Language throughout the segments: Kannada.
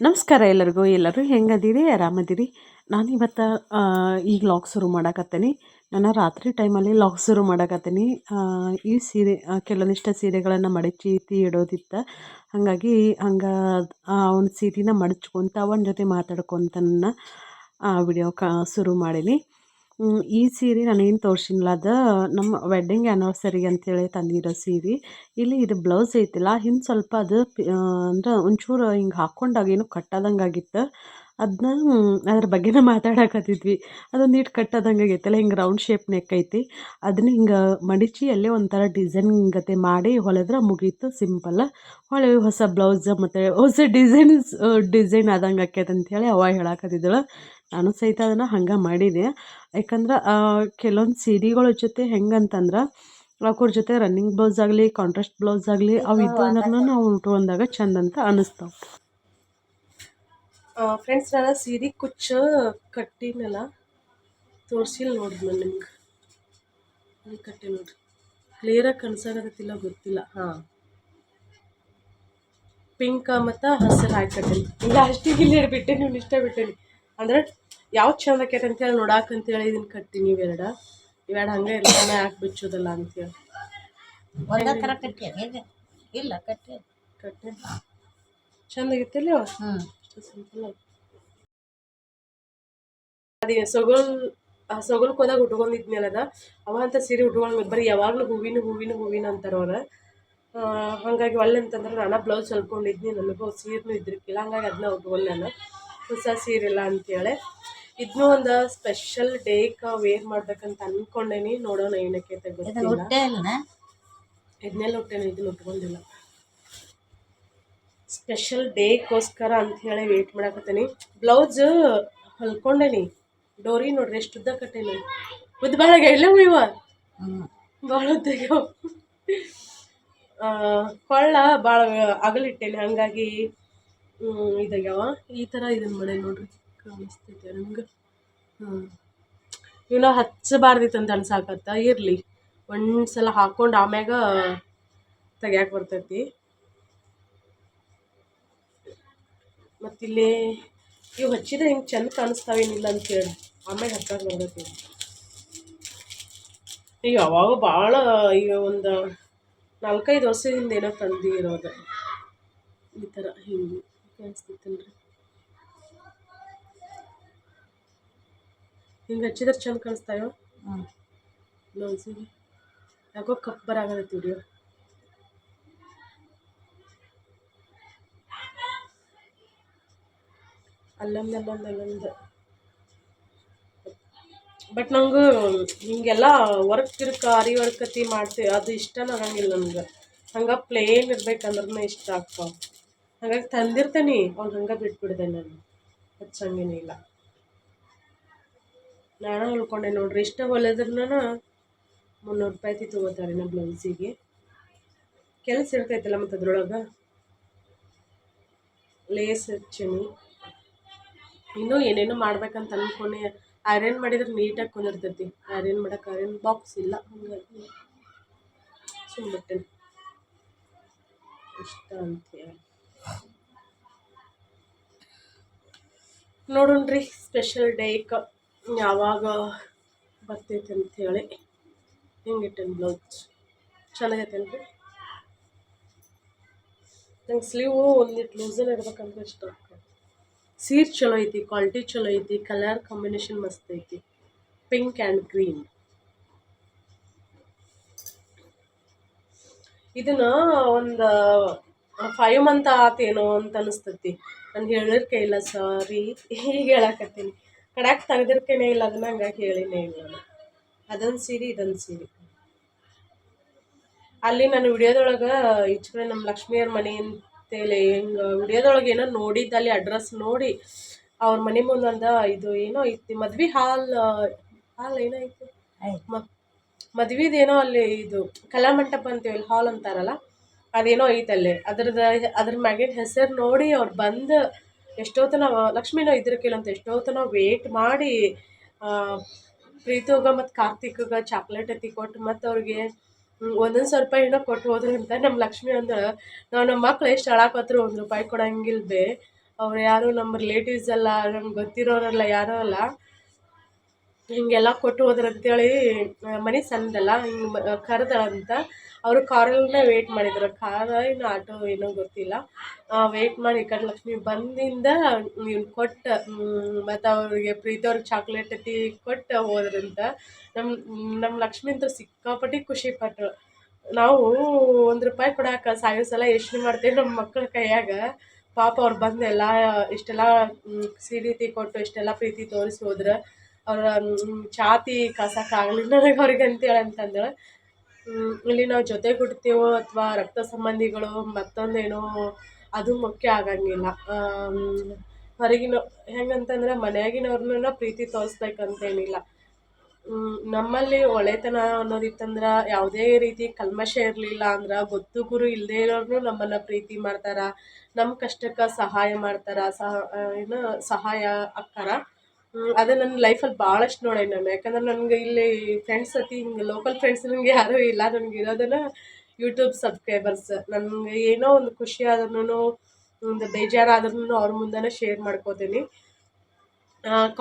ನಮಸ್ಕಾರ ಎಲ್ಲರಿಗೂ. ಎಲ್ಲರೂ ಹೆಂಗದಿರಿ? ಆರಾಮದಿರಿ? ನಾನು ಇವತ್ತು ಈಗ ಲಾಗ್ ಶುರು ಮಾಡಾಕತ್ತೀನಿ. ನಾನು ರಾತ್ರಿ ಟೈಮಲ್ಲಿ ಲಾಗ್ ಶುರು ಮಾಡಾಕತ್ತೀನಿ. ಈ ಸೀರೆ ಕೆಲವೊಂದಿಷ್ಟು ಸೀರೆಗಳನ್ನು ಮಡಚಿ ಇಡೋದಿತ್ತು. ಹಾಗಾಗಿ ಒಂದು ಸೀರೆನ ಮಡಚ್ಕೊತ ಅವನ ಜೊತೆ ಮಾತಾಡ್ಕೊತ ವಿಡಿಯೋ ಶುರು ಮಾಡೀನಿ. ಈ ಸೀರೆ ನಾನೇನು ತೋರಿಸಿಲ್ಲ, ಅದು ನಮ್ಮ ವೆಡ್ಡಿಂಗ್ ಆ್ಯನಿವರ್ಸರಿಗೆ ಅಂಥೇಳಿ ತಂದಿರೋ ಸೀರೆ. ಇಲ್ಲಿ ಇದು ಬ್ಲೌಸ್ ಐತಿಲ್ಲ, ಹಿಂದೆ ಸ್ವಲ್ಪ ಅದು ಅಂದ್ರೆ ಒಂಚೂರು ಹಿಂಗೆ ಹಾಕ್ಕೊಂಡಾಗ ಏನೋ ಕಟ್ಟಾದಂಗೆ ಆಗಿತ್ತು. ಅದನ್ನ ಅದ್ರ ಬಗ್ಗೆನೇ ಮಾತಾಡಕತ್ತಿದ್ವಿ. ಅದೊಂದು ಇಟ್ಟು ಕಟ್ಟಾದಂಗೆ ಆಗೈತಲ್ಲ, ಹಿಂಗೆ ರೌಂಡ್ ಶೇಪ್ ನೆಕ್ ಐತಿ. ಅದನ್ನ ಹಿಂಗೆ ಮಡಿಚಿ ಅಲ್ಲೇ ಒಂಥರ ಡಿಸೈನ್ ಗತೆ ಮಾಡಿ ಹೊಲಿದ್ರೆ ಮುಗೀತು, ಸಿಂಪಲ್. ಹೊಳೆ ಹೊಸ ಬ್ಲೌಸ್ ಮತ್ತು ಹೊಸ ಡಿಸೈನ್ ಆದಂಗೆ ಆಕೈತೆ ಅಂಥೇಳಿ ಅವ ಹೇಳಕತ್ತಿದ್ದಳು. ನಾನು ಸಹಿತ ಅದನ್ನು ಹಂಗೆ ಮಾಡಿದೆ. ಯಾಕಂದ್ರೆ ಕೆಲವೊಂದು ಸೀರೆಗಳ ಜೊತೆ ಹೆಂಗಂತಂದ್ರೆ ಅವ್ರ ಜೊತೆ ರನ್ನಿಂಗ್ ಬ್ಲೌಸ್ ಆಗಲಿ, ಕಾಂಟ್ರಾಸ್ಟ್ ಬ್ಲೌಸ್ ಆಗಲಿ, ಅವು ಇದ್ದು ಅಂದ್ರೆ ನಾವು ಉಟ್ಕೊಂಡಾಗ ಚಂದ ಅಂತ ಅನ್ನಿಸ್ತಾವೆ. ಫ್ರೆಂಡ್ಸ್, ನಾನು ಸೀರೆ ಕುಚ್ಚು ಕಟ್ಟಿನಲ್ಲ, ತೋರಿಸಿಲ್ಲ ನೋಡ್ರಿ ನಾನು ನಿಮ್ಗೆ. ಅಲ್ಲಿ ಕಟ್ಟಿ ನೋಡ್ರಿ, ಕ್ಲಿಯರಾಗಿ ಕಾಣಿಸಾಗತ್ತಿಲ್ಲ, ಗೊತ್ತಿಲ್ಲ. ಹಾಂ, ಪಿಂಕ್ ಮತ್ತು ಹಸಿರು ಹಾಕಿ ಕಟ್ಟೀನಿ. ಇಲ್ಲ ಅಷ್ಟಿಗೆ ಇಲ್ಲಿ ಬಿಟ್ಟೇನಿ, ನೀವು ಇಷ್ಟ ಬಿಟ್ಟೇನಿ. ಅಂದ್ರೆ ಯಾವ್ದು ಚಂದ ಆಕೈತೆ ಅಂತೇಳಿ ನೋಡಾಕಂತೇಳಿ ಇದನ್ನು ಕಟ್ಟಿನಿ. ಇವೆರಡು ಹಂಗೆ ಇರ್ತಾನೆ, ಯಾಕೆ ಬಿಚ್ಚೋದಲ್ಲ ಅಂತೇಳಿ ಒಂದೇ ಥರ ಕಟ್ಟಿ ಇಲ್ಲ ಕಟ್ಟಿ ಚಂದಾಗಿತ್ತಲ್ಲ. ಸಿಂಪಲ್ ಅದೇ ಸೊಗಲ್ಗೆ ಹೋದಾಗ ಉಟ್ಕೊಂಡಿದ್ನಲ್ಲ, ಅವ ಅಂತ ಸೀರೆ ಉಟ್ಕೊಂಡು ಬರೀ ಯಾವಾಗಲೂ ಹೂವಿನ ಅಂತಾರವ್ರು. ಹಾಗಾಗಿ ಒಳ್ಳೆ ಅಂತಂದ್ರೆ ನಾನು ಬ್ಲೌಸ್ ಹೊಲ್ಕೊಂಡಿದ್ನಿ, ನನಗೂ ಸೀರೆನೂ ಇದ್ರಿಕ್ಕಿಲ್ಲ. ಹಂಗಾಗಿ ಅದನ್ನ ಉಟ್ಕೊಂಡು ನಾನು ಹೊಸ ಸೀರೆ ಇಲ್ಲ ಅಂತೇಳಿ ಇದನ್ನೂ ಒಂದು ಸ್ಪೆಷಲ್ ಡೇಗೆ ವೇರ್ ಮಾಡ್ಬೇಕಂತ ಅಂದ್ಕೊಂಡೇನಿ. ನೋಡೋಣ ಏನಕ್ಕೆ ಗೊತ್ತಿಲ್ಲ. ಇದನ್ನೆಲ್ಲ ಹುಟ್ಟೇನೆ, ಇದನ್ನ ಉಟ್ಕೊಂಡಿಲ್ಲ. ಸ್ಪೆಷಲ್ ಡೇಗೋಸ್ಕರ ಅಂಥೇಳಿ ವೇಟ್ ಮಾಡಾಕತ್ತೀನಿ. ಬ್ಲೌಸ್ ಹೊಲ್ಕೊಂಡೇನಿ, ಡೋರಿ ನೋಡ್ರಿ ಎಷ್ಟು ಉದ್ದ ಕಟ್ಟೇನಿ. ಉದ್ದ ಭಾಳ ಎಲ್ಲವೂ ಇವ ಭಾಳ ಉದ್ದ ಕೊಳ್ಳ ಭಾಳ ಅಗಲಿಟ್ಟೇನಿ. ಹಾಗಾಗಿ ಇದಾಗ್ಯಾವ. ಈ ಥರ ಇದನ್ನು ಮಾಡಿ ನೋಡ್ರಿ, ಕಾಣಿಸ್ತೈತೆ ನಂಗೆ. ಇವನ್ನ ಹಚ್ಚಬಾರ್ದಿತ್ತು ಅಂತ ಅನ್ಸಾಕತ್ತ. ಇರಲಿ, ಒಂದ್ಸಲ ಹಾಕ್ಕೊಂಡು ಆಮ್ಯಾಗ ತೆಗ್ಯಾಕೆ ಬರ್ತೈತಿ. ಮತ್ತಿಲ್ಲಿ ಇವು ಹಚ್ಚಿದ್ರೆ ಹಿಂಗೆ ಚೆಂದ ಕಾಣಿಸ್ತಾವೇನಿಲ್ಲ ಅಂತೇಳಿ ಆಮ್ಯಾಗ ಹಚ್ಚಕ್ಕೆ ಬರ್ತೈತಿ. ಈಗ ಯಾವಾಗ ಭಾಳ ಈಗ ಒಂದು 4-5 ವರ್ಷದಿಂದ ಏನೋ ತಂದಿರೋದು ಈ ಥರ ಹಿಂಗೆ ಕಾಣಿಸ್ತೈತಲ್ರಿ. ಹಿಂಗೆ ಹಚ್ಚಿದ್ರೆ ಚಂದ ಕಾಣಿಸ್ತಾಯೋ ಬ್ಲೌಸಿಗೆ. ಯಾಕೋ ಕಪ್ ಬರಾಗತ್ತೈತಿ ವಿಡಿಯೋ. ಅಲ್ಲೊಂದು ಬಟ್ ನಂಗೆ ಹಿಂಗೆಲ್ಲ ವರ್ಕ್ ಆರಿ ವರ್ಕತಿ ಮಾಡ್ತೀವಿ, ಅದು ಇಷ್ಟನ ಆಗಂಗಿಲ್ಲ ನನಗೆ. ಹಂಗೆ ಪ್ಲೇನ್ ಇರ್ಬೇಕಂದ್ರೂ ಇಷ್ಟ ಆಗ್ತಾವೆ. ಹಾಗಾಗಿ ತಂದಿರ್ತೇನೆ, ಅವ್ನು ಹಂಗೆ ಬಿಟ್ಬಿಡ್ದೆ ನಾನು, ಹಚ್ಚಂಗೇನಿಲ್ಲ. ನಾನು ಉಳ್ಕೊಂಡೆ ನೋಡ್ರಿ, ಇಷ್ಟ ಹೊಲಿದ್ರೂ 300 ರೂಪಾಯಿ ತೊಗೋತಾರೆ ನಮ್ಮ ಬ್ಲೌಸಿಗೆ. ಕೆಲಸ ಇರ್ತೈತಲ್ಲ ಮತ್ತು ಅದ್ರೊಳಗೆ ಲೇಸ್ ಹಚ್ಚೀನಿ. ಇನ್ನೂ ಏನೇನೋ ಮಾಡ್ಬೇಕಂತ ಅಂದ್ಕೊಂಡೆ. ಐರನ್ ಮಾಡಿದ್ರೆ ನೀಟಾಗಿ ಕುಂದಿರ್ತೈತಿ. ಐರನ್ ಮಾಡೋಕೆ ಐರನ್ ಬಾಕ್ಸ್ ಇಲ್ಲ, ಹಾಗಾಗಿ ಸುಮ್ಮನೆ ಇಷ್ಟ ಅಂತೇಳಿ. ನೋಡೋಣ್ರಿ ಸ್ಪೆಷಲ್ ಡೇಗೆ ಯಾವಾಗ ಬರ್ತೈತೆ ಅಂಥೇಳಿ. ಹಿಂಗಿಟ್ಟೇನು ಬ್ಲೌಸ್ ಚೆನ್ನಾಗೈತೇನ್ರಿ. ನಂಗೆ ಸ್ಲೀವು ಒಂದಿಟ್ಟು ಲೂಸನ್ ಇರ್ಬೇಕಂದ್ರೆ ಇಷ್ಟ ಆಗ್ತದೆ. ಸೀರೆ ಚಲೋ ಐತಿ, ಕ್ವಾಲಿಟಿ ಚಲೋ ಐತಿ, ಕಲರ್ ಕಾಂಬಿನೇಷನ್ ಮಸ್ತ್ ಐತಿ. Pink and green. ಇದನ್ನ ಒಂದು 5 ಮಂತ್ ಆತೇನೋ ಅಂತ ಅನಿಸ್ತೈತಿ. ನಾನು ಹೇಳಿರ್ಕೆ ಇಲ್ಲ, ಸಾರಿ. ಈಗ ಹೇಳಕತ್ತೀನಿ, ಕಡಾಕ್ ತೆಗ್ದಿರ್ಕೇನೆ ಇಲ್ಲ ಅದನ್ನ, ಹಂಗಾಗಿ ಹೇಳಿನೇ ಇಲ್ಲ ನಾನು. ಅದೊಂದು ಸೀರೆ, ಇದೊಂದು ಸೀರೆ. ಅಲ್ಲಿ ನಾನು ವಿಡಿಯೋದೊಳಗೆ ಈಚೆ ಕಡೆ ನಮ್ಮ ಲಕ್ಷ್ಮಿಯವ್ರ ಮನೆ ಅಂತೇಳಿ ಹಿಂಗೆ ವಿಡಿಯೋದೊಳಗೆ ಏನೋ ನೋಡಿದ್ದು, ಅಲ್ಲಿ ಅಡ್ರೆಸ್ ನೋಡಿ ಅವ್ರ ಮನೆ ಮುಂದೊಂದು ಇದು ಏನೋ ಐತಿ, ಮದ್ವೆ ಹಾಲ್ ಏನೋ ಐತಿ, ಮದ್ವೆದೇನೋ ಅಲ್ಲಿ ಇದು ಕಲಾಮಂಟಪ ಅಂತೀವಲ್ಲ, ಹಾಲ್ ಅಂತಾರಲ್ಲ, ಅದೇನೋ ಐತಲ್ಲೇ. ಅದ್ರ ಮ್ಯಾಗಿನ ಹೆಸರು ನೋಡಿ ಅವ್ರು ಬಂದು ಎಷ್ಟೊತ್ತನ ಲಕ್ಷ್ಮಿನೋ ಇದ್ರಕ್ಕಿಲ್ಲ ಅಂತ ಎಷ್ಟೊತ್ತನ ವೇಟ್ ಮಾಡಿ ಪ್ರೀತಿಗೆ ಮತ್ತು ಕಾರ್ತಿಕ್ಗೆ ಚಾಕ್ಲೇಟ್ ಎತ್ತಿ ಕೊಟ್ಟು ಮತ್ತು ಅವ್ರಿಗೆ 1,000 ರೂಪಾಯಿ ಏನೋ ಕೊಟ್ಟು ಹೋದ್ರು ಅಂತ. ನಮ್ಮ ಲಕ್ಷ್ಮಿ ಅಂದ್ರೆ ನಾವು ನಮ್ಮ ಮಕ್ಳು ಎಷ್ಟು ಅಳಾಕತ್ರು 1 ರೂಪಾಯಿ ಕೊಡಂಗಿಲ್ವೇ, ಅವ್ರು ಯಾರು ನಮ್ಮ ರಿಲೇಟಿವ್ಸ್ ಅಲ್ಲ, ನಮ್ಗೆ ಗೊತ್ತಿರೋರಲ್ಲ, ಯಾರೂ ಅಲ್ಲ. ಹಿಂಗೆಲ್ಲ ಕೊಟ್ಟು ಹೋದ್ರು ಅಂತೇಳಿ ಮನೆ ಸಣ್ಣದಲ್ಲ, ಹಿಂಗೆ ಕರೆದಳಂತ. ಅವರು ಕಾರಲ್ಲೇ ವೇಟ್ ಮಾಡಿದ್ರು, ಕಾರ ಏನು ಆಟೋ ಏನೋ ಗೊತ್ತಿಲ್ಲ. ವೇಟ್ ಮಾಡಿ ಲಕ್ಷ್ಮಿ ಬಂದಿಂದ ಇವ್ನು ಕೊಟ್ಟು ಮತ್ತು ಅವ್ರಿಗೆ ಪ್ರೀತಿಯವ್ರಿಗೆ ಚಾಕ್ಲೇಟ್ ಟೀ ಕೊಟ್ಟು ಹೋದ್ರಂತ. ನಮ್ಮ ಲಕ್ಷ್ಮಿ ಅಂತೂ ಸಿಕ್ಕಾಪಟ್ಟೆ ಖುಷಿ ಪಟ್ಟರು. ನಾವು ₹1 ಕೊಡಾಕ ಸಾಯೋ ಸಲ ಯೋಚನೆ ಮಾಡ್ತೇವೆ ನಮ್ಮ ಮಕ್ಕಳ ಕೈಯಾಗ. ಪಾಪ ಅವ್ರು ಬಂದು ಇಷ್ಟೆಲ್ಲ ಸೀರೆ ಟೀ ಕೊಟ್ಟು ಇಷ್ಟೆಲ್ಲ ಪ್ರೀತಿ ತೋರಿಸಿ ಹೋದ್ರೆ. ಅವ್ರ ಛಾತಿ ಕಾಸಕ್ಕಾಗಲಿಲ್ಲ ನನಗೆ ಅವ್ರಿಗೆ ಅಂತೇಳಿ ಅಂತಂದಳು. ಇಲ್ಲಿ ನಾವು ಜೊತೆಗಿರ್ತೀವೋ ಅಥವಾ ರಕ್ತ ಸಂಬಂಧಿಗಳು ಮತ್ತೊಂದೇನೋ ಅದು ಮುಖ್ಯ ಆಗಂಗಿಲ್ಲ. ಹೊರಗಿನ ಹೆಂಗಂತಂದ್ರೆ ಮನೆಯಾಗಿನವ್ರನ್ನ ಪ್ರೀತಿ ತೋರಿಸ್ಬೇಕಂತೇನಿಲ್ಲ. ನಮ್ಮಲ್ಲಿ ಒಳ್ಳೆತನ ಅನ್ನೋದಿತ್ತಂದ್ರೆ ಯಾವುದೇ ರೀತಿ ಕಲ್ಮಶ ಇರಲಿಲ್ಲ ಅಂದ್ರೆ ಗೊತ್ತು ಗುರು ಇಲ್ಲದೇ ಇರೋರು ನಮ್ಮನ್ನು ಪ್ರೀತಿ ಮಾಡ್ತಾರೆ, ನಮ್ಮ ಕಷ್ಟಕ್ಕೆ ಸಹಾಯ ಮಾಡ್ತಾರೆ, ಸಹಾಯ ಆಕ್ಕಾರ. ಅದು ನನ್ನ ಲೈಫಲ್ಲಿ ಭಾಳಷ್ಟು ನೋಡೇನಿ ನಾನು. ಯಾಕಂದ್ರೆ ನನಗೆ ಇಲ್ಲಿ ಫ್ರೆಂಡ್ಸ್ ಹಿಂಗೆ ಲೋಕಲ್ ಫ್ರೆಂಡ್ಸ್ ನನಗೆ ಯಾರೂ ಇಲ್ಲ. ನನಗೆ ಇರೋದನ್ನು ಯೂಟ್ಯೂಬ್ ಸಬ್ಸ್ಕ್ರೈಬರ್ಸ್. ನನಗೆ ಏನೋ ಒಂದು ಖುಷಿ ಆದ್ರೂ ಒಂದು ಬೇಜಾರಾದ್ರೂ ಅವ್ರ ಮುಂದೆ ಶೇರ್ ಮಾಡ್ಕೋತೀನಿ,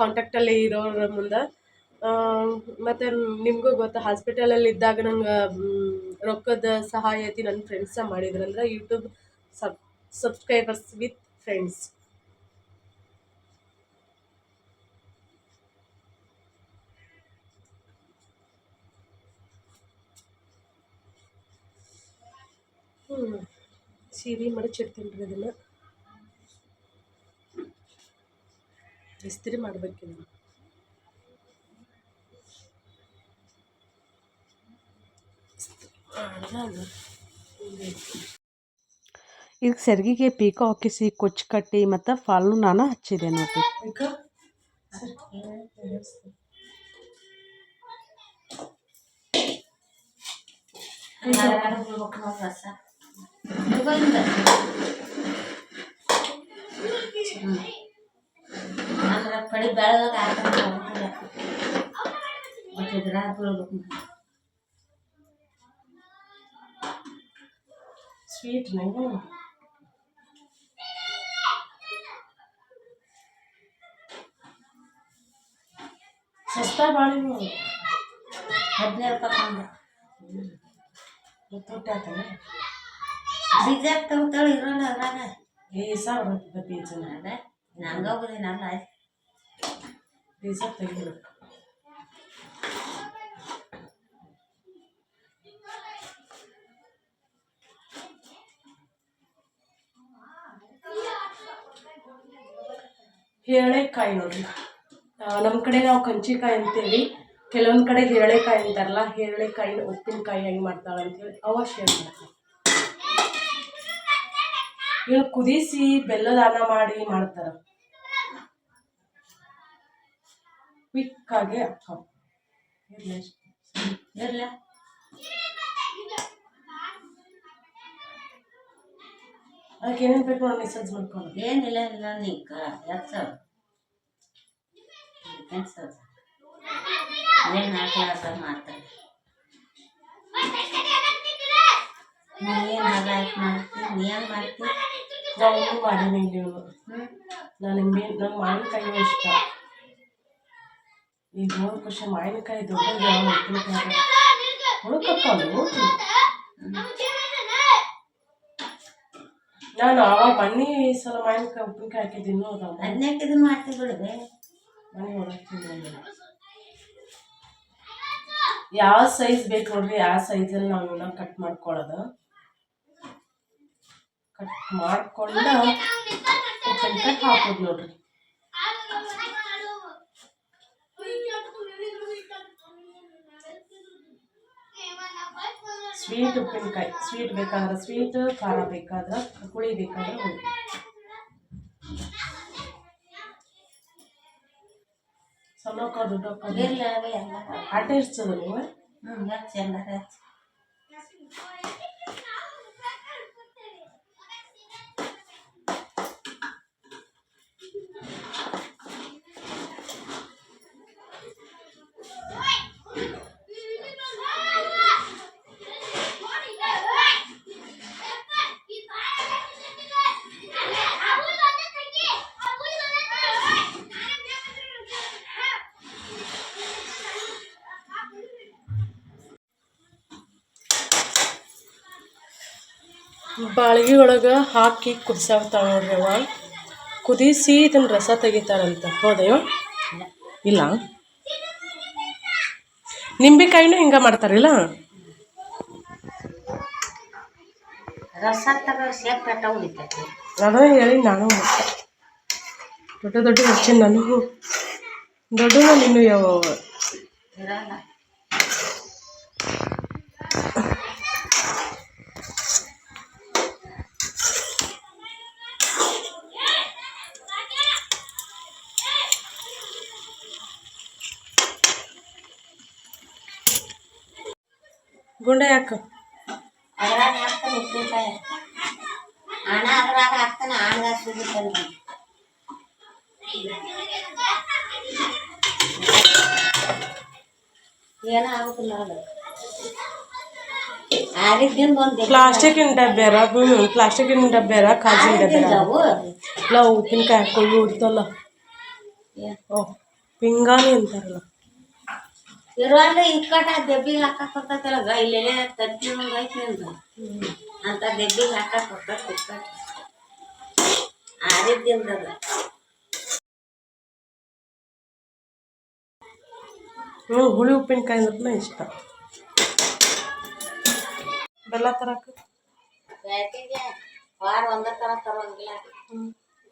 ಕಾಂಟ್ಯಾಕ್ಟಲ್ಲಿ ಇರೋರ ಮುಂದೆ. ಮತ್ತು ನಿಮಗೂ ಗೊತ್ತಾ, ಹಾಸ್ಪಿಟಲಲ್ಲಿ ಇದ್ದಾಗ ನಂಗೆ ರೊಕ್ಕದ ಸಹಾಯತಿ ನನ್ನ ಫ್ರೆಂಡ್ಸ ಮಾಡಿದ್ರಂದ್ರೆ ಯೂಟ್ಯೂಬ್ ಸಬ್ಸ್ಕ್ರೈಬರ್ಸ್ ವಿತ್ ಫ್ರೆಂಡ್ಸ್. ಸೀರೆ ಮಡಚಿಡ್ತೀನಿ ರೀ, ಅದನ್ನು ಇಸ್ತ್ರಿ ಮಾಡಬೇಕಿಲ್ಲ. ಇದಕ್ಕೆ ಸೆರಗಿಗೆ ಪೀಕೋ ಹಾಕಿಸಿ ಕೊಚ್ಚು ಕಟ್ಟಿ ಮತ್ತು ಫಾಲ್ನು ನಾನು ಹಚ್ಚಿದೆ ನೋಡ್ರಿ. ಪಡಿ ಬೆಳಗಾಗ ಸ್ವೀಟ್ ನಂಗೆ ಸಸ್ತಾ ಬಾಳಿ ₹15 ತುಟ್ಟಿ ಆತಲ್ಲ. ಬೀಜ ತಗೊಳ್ತಾಳೆ ಇರೋಲ್ಲ ಅದ್ರಾಗ. ಸಾವಿರ ಬೀಜನ ಅದೇ ನಂಗೆ ಹೋಗೋದೇನಲ್ಲ, ಬೀಜ ತೆಗಿಬೇಕು. ಹೇಳೆಕಾಯಿ ನೋಡ್ರಿ, ನಮ್ಮ ಕಡೆ ನಾವು ಕಂಚಿಕಾಯಿ ಅಂತೇಳಿ, ಕೆಲವೊಂದು ಕಡೆ ಹೇಳೆಕಾಯಿ ಅಂತಾರಲ್ಲ. ಹೇಳೆಕಾಯಿನ ಉಪ್ಪಿನಕಾಯಿ ಹೆಂಗೆ ಮಾಡ್ತಾಳೆ ಅಂತೇಳಿ ಅವ ಶೇರ್ ಮಾಡ್ತಾರೆ. ಇನ್ನು ಕುದಿಸಿ ಬೆಲ್ಲದ ಅನ್ನ ಮಾಡಿ ಮಾಡ್ತಾರೆ, ಕ್ವಿಕ್ಕಾಗಿ ಅಕ್ಕಾವ. ಇರಲ್ಲ ಅದಕ್ಕೆ ಏನೇನು ಬೇಕು ನೋಡಿ ಮೆಸೇಜ್ ಮಾಡ್ಕೊಂಡು. ಏನಿಲ್ಲ ಇಲ್ಲ ನೀಗ ಏನು ಹಾಕಿ ಮಾಡ್ತಾರೆ. ನೀ ಏನು ಹದ ಹಾಕಿ ಮಾಡ್ತೀವಿ, ನೀ ಹೆಂಗೆ ಮಾಡ್ತೀವಿ? ನಾವು ಏನು ಮಾಡೀನಿ ಇಲ್ಲಿ. ನಂಗೆ ಮಾವಿನಕಾಯಿ ಇಷ್ಟ. ಈಗ ನೋಡಿ ಖುಷಿ ಮಾವಿನಕಾಯಿ ದೊಡ್ಡ ಉಪ್ಪಿನಕಾಯಿ ಹುಡುಕಕ್ಕವು. ನಾನು ಆವಾಗ ಮಣ್ಣಿ ಸಲ ಮಾವಿನಕಾಯಿ ಉಪ್ಪಿನಕಾಯಿ ಹಾಕಿದ್ದೀನಿ. ಅದನ್ನೇ ಇದನ್ನ ಮಾಡ್ತೀವಿ ಬಿಡುವೆ. ಮನೆ ಹೊರಗ್ತೀನಿ. ಯಾವ ಸೈಜ್ ಬೇಕು ನೋಡ್ರಿ, ಯಾವ ಸೈಜಲ್ಲಿ ನಾವು ಇವನ್ನ ಕಟ್ ಮಾಡ್ಕೊಳ್ಳೋದು. ಕಟ್ ಮಾಡ್ಕೊಂಡು ಉಪ್ಪಿನಕಾಯಿ ಹಾಕೋದು ನೋಡ್ರಿ. ಸ್ವೀಟ್ ಉಪ್ಪಿನಕಾಯಿ, ಸ್ವೀಟ್ ಬೇಕಾದ್ರೆ ಸ್ವೀಟ್, ಖಾರ ಬೇಕಾದ್ರೆ ಹುಳಿ, ಬೇಕಾದ್ರೆ ಹುಳಿ. ಸಣ್ಣಕ್ಕ ದೊಡ್ಡಕ್ಕ ಆಟ ಇರ್ತದ ನೀವು. ಬಾಳ್ಗಿ ಒಳಗೆ ಹಾಕಿ ಕುದಿಸಾಕ್ತಾಳೆ ನೋಡ್ರಿ ಅವ. ಕುದಿಸಿ ಇದನ್ನ ರಸ ತೆಗಿತಾರಂತ. ಹೌದಯ್ಯೋ? ಇಲ್ಲ, ನಿಂಬೆಕಾಯಿನೂ ಹಿಂಗೆ ಮಾಡ್ತಾರಿಲ್ಲ? ರಸ ತಗೋ ಸೇರ್ಪಟ್ಟ ಉಳಿತೈತಿ. ಅದ ಹೇಳಿ ನಾನು ದೊಡ್ಡ ದೊಡ್ಡ ಹಚ್ಚಿನ ನಾನು ದೊಡ್ಡ ನೀನು ಯಾವ ಇರಲ್ಲ. ಗುಂಡೆ ಯಾಕ ಅದ್ರಾಗ ಹಾಕ್ತಾನೆ ಉಪ್ಪಿನಕಾಯಿ. ಹಣ ಅದ್ರಾಗ ಹಾಕ್ತಾನೆ, ಹಣ್ಗ ಸಿಗುತ್ತಲ್ಲ. ಏನೋ ಆಗುತ್ತಿಲ್ಲ ಅದು. ಆರಿದ್ದಿಂದ ಒಂದು ಪ್ಲಾಸ್ಟಿಕ್ಕಿನ ಡಬ್ಬ್ಯಾರ, ಪ್ಲಾಸ್ಟಿಕ್ಕಿನ ಡಬ್ಬ್ಯಾರ, ಕಾಜಿನ ಡಬ್ಬ್ಯಾರ ಅವು ಇಲ್ಲ ಉಪ್ಪಿನಕಾಯಿ ಹಾಕೊಂಡು ಉಡ್ತಲ್ಲ. ಓಹ್, ಪಿಂಗಾಣಿ ಅಂತಾರಲ್ಲ. ಇರುವಾಗ ಇಕ್ಕಟ್ಟ ದೆಬ್ಬಿಗೆ ಹಾಕಕ್ ಬರ್ತೈತಲ್ಲ, ಇಲ್ಲೆಲ್ಲ ತಟ್ಟಿ ಐತಿ ನಿಂದು ಅಂತ ದೆಬ್ಬಿಗೆ ಹಾಕಕ್ ಬರ್ತೈತಿ ಇಕ್ಕಟ್ಟ. ಆರಿದ್ದಿಂದ ಅದ. ಹುಳಿ ಉಪ್ಪಿನಕಾಯಿ ಅಂದ್ರೆ ಇಷ್ಟ. ಬೆಲ್ಲ ತರಕ ಬ್ಯಾಟಿಗೆ ವಾರ ಒಂದೇ ಥರ ತರೋಂಗಿಲ್ಲ,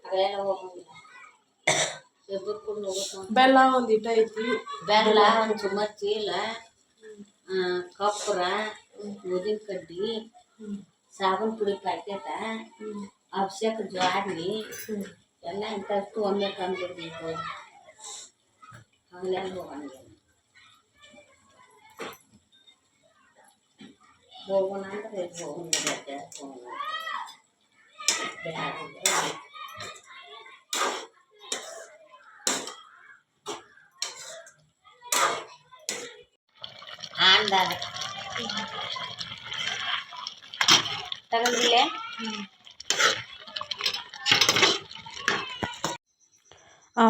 ಅವೆಲ್ಲ ಹೋಗಂಗಿಲ್ಲ. ಇಬ್ಬರು ಕೂಡ ಹೋಗುತ್ತೆ. ಬೆಲ್ಲ ಒಂದು ಇಟ ಐತಿ, ಬೆಲ್ಲ ಒಂದು ಸುಮಾರು ಚೀಲ, ಕಪ್ಪರ, ಗೋಧಿನ ಕಡ್ಡಿ, ಸಾಬೂನು ಪುಡಿ ಪ್ಯಾಕೆಟ, ಅಭಿಷೇಕ ಜ್ವಾರಿ ಎಲ್ಲ ಇಂಥಷ್ಟು ಒಮ್ಮೆ ತಂದಿರ್ಬೇಕು. ಅವೆಲ್ಲ ಹೋಗಂಗಿಲ್ಲ. ಹೋಗೋಣ ಅಂದ್ರೆ ಹೋಗಂಗಿಲ್ಲ. ಆಂದಾಗ ತಗೊಂಡಿಲ್ಲ.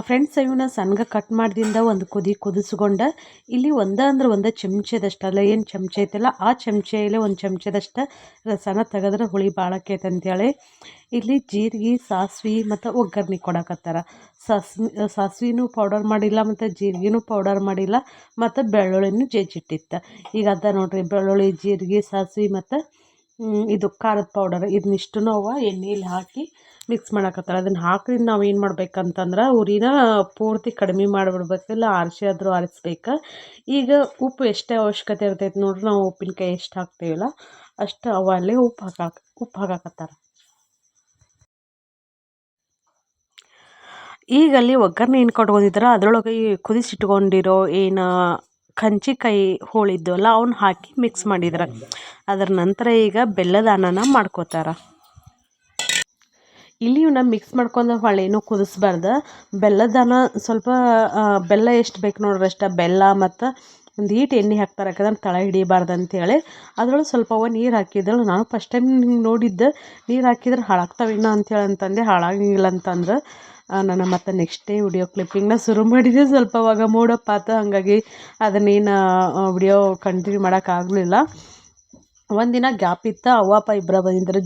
ಫ್ರೆಂಡ್ಸ್, ಇವನ್ನ ಸಣ್ಣಗೆ ಕಟ್ ಮಾಡ್ದಿಂದ ಒಂದು ಕುದಿಸ್ಕೊಂಡು ಇಲ್ಲಿ ಒಂದು ಚಮಚದಷ್ಟಲ್ಲ, ಏನು ಚಮಚ ಐತಲ್ಲ ಆ ಚಮಚೆಯಲ್ಲಿ ಒಂದು ಚಮಚದಷ್ಟು ರಸನ ತೆಗೆದ್ರೆ ಹುಳಿ ಭಾಳ ಆಕೈತೆ ಅಂತೇಳಿ ಇಲ್ಲಿ ಜೀರಿಗೆ, ಸಾಸಿವೆ ಮತ್ತು ಒಗ್ಗರಣೆ ಕೊಡಕತ್ತಾರ. ಸಾಸಿವೆನೂ ಪೌಡರ್ ಮಾಡಿಲ್ಲ ಮತ್ತು ಜೀರಿಗೆನೂ ಪೌಡರ್ ಮಾಡಿಲ್ಲ ಮತ್ತು ಬೆಳ್ಳುಳ್ಳಿನೂ ಜಜ್ಜಿಟ್ಟಿತ್ತು. ಈಗ ಅದ ನೋಡ್ರಿ, ಬೆಳ್ಳುಳ್ಳಿ, ಜೀರಿಗೆ, ಸಾಸಿವೆ ಮತ್ತು ಇದು ಖಾರದ ಪೌಡರ್ ಇದನ್ನಿಷ್ಟು ಎಣ್ಣೆಯಲ್ಲಿ ಹಾಕಿ ಮಿಕ್ಸ್ ಮಾಡಕತ್ತಾರ. ಅದನ್ನು ಹಾಕಿ ನಾವು ಏನು ಮಾಡ್ಬೇಕಂತಂದ್ರೆ ಉರಿನ ಪೂರ್ತಿ ಕಡಿಮೆ ಮಾಡಿಬಿಡ್ಬೇಕು, ಇಲ್ಲ ಆರಿಸಿ ಆರಿಸ್ಬೇಕು. ಈಗ ಉಪ್ಪು ಎಷ್ಟೇ ಅವಶ್ಯಕತೆ ಇರ್ತೈತೆ ನೋಡ್ರಿ, ನಾವು ಉಪ್ಪಿನಕಾಯಿ ಎಷ್ಟು ಹಾಕ್ತೀವಲ್ಲ ಅಷ್ಟು ಅವಲ್ಲಿ ಉಪ್ಪು ಹಾಕಾಕತ್ತಾರ. ಈಗ ಅಲ್ಲಿ ಒಗ್ಗರಣೆ ಏನು ಕೊಟ್ಕೊಂಡಿದ್ರೆ ಅದರೊಳಗೆ ಈ ಕುದಿಸಿಟ್ಕೊಂಡಿರೋ ಏನು ಕಂಚಿಕಾಯಿ ಹೋಳಿದ್ದವಲ್ಲ ಅವನ್ನ ಹಾಕಿ ಮಿಕ್ಸ್ ಮಾಡಿದ್ರೆ ಅದರ ನಂತರ ಈಗ ಬೆಲ್ಲದ ಅನ್ನನ ಮಾಡ್ಕೋತಾರ. ಇಲ್ಲಿ ಇವನ್ನ ಮಿಕ್ಸ್ ಮಾಡ್ಕೊಂಡು ಹೊಳ್ಳೇನು ಕುದಿಸ್ಬಾರ್ದು. ಬೆಲ್ಲದನ್ನ ಸ್ವಲ್ಪ ಬೆಲ್ಲ ಎಷ್ಟು ಬೇಕು ನೋಡ್ರಿ ಅಷ್ಟು ಬೆಲ್ಲ ಮತ್ತು ಒಂದು ಈಟು ಎಣ್ಣೆ ಹಾಕ್ತಾರೆ, ಯಾಕಂದ್ರೆ ತಳ ಹಿಡಿಬಾರ್ದು ಅಂತೇಳಿ ಅದ್ರೊಳಗೆ ಸ್ವಲ್ಪ ನೀರು ಹಾಕಿದ್ರು. ನಾನು ಫಸ್ಟ್ ಟೈಮ್ ನೋಡಿದ್ದೆ, ನೀರು ಹಾಕಿದ್ರೆ ಹಾಳಾಗ್ತಾವಿನ್ನ ಅಂತೇಳಿ ಅಂತಂದೆ. ಹಾಳಾಗಂಗಿಲ್ಲ ಅಂತಂದ್ರೆ ನಾನು ಮತ್ತು ನೆಕ್ಸ್ಟ್ ಡೇ ವಿಡಿಯೋ ಕ್ಲಿಪ್ಪಿಂಗ್ನ ಶುರು ಮಾಡಿದ್ದೆ. ಸ್ವಲ್ಪ ಅವಾಗ ಮೂಡಪ್ ಆತು, ಹಾಗಾಗಿ ಅದನ್ನೇನು ವಿಡಿಯೋ ಕಂಟಿನ್ಯೂ ಮಾಡೋಕ್ಕಾಗಲಿಲ್ಲ. ಒಂದಿನ ಗ್ಯಾಪ್ ಇತ್ತು, ಅವ್ವಪ್ಪ ಇಬ್ಬರ ಬಂದಿದ್ರು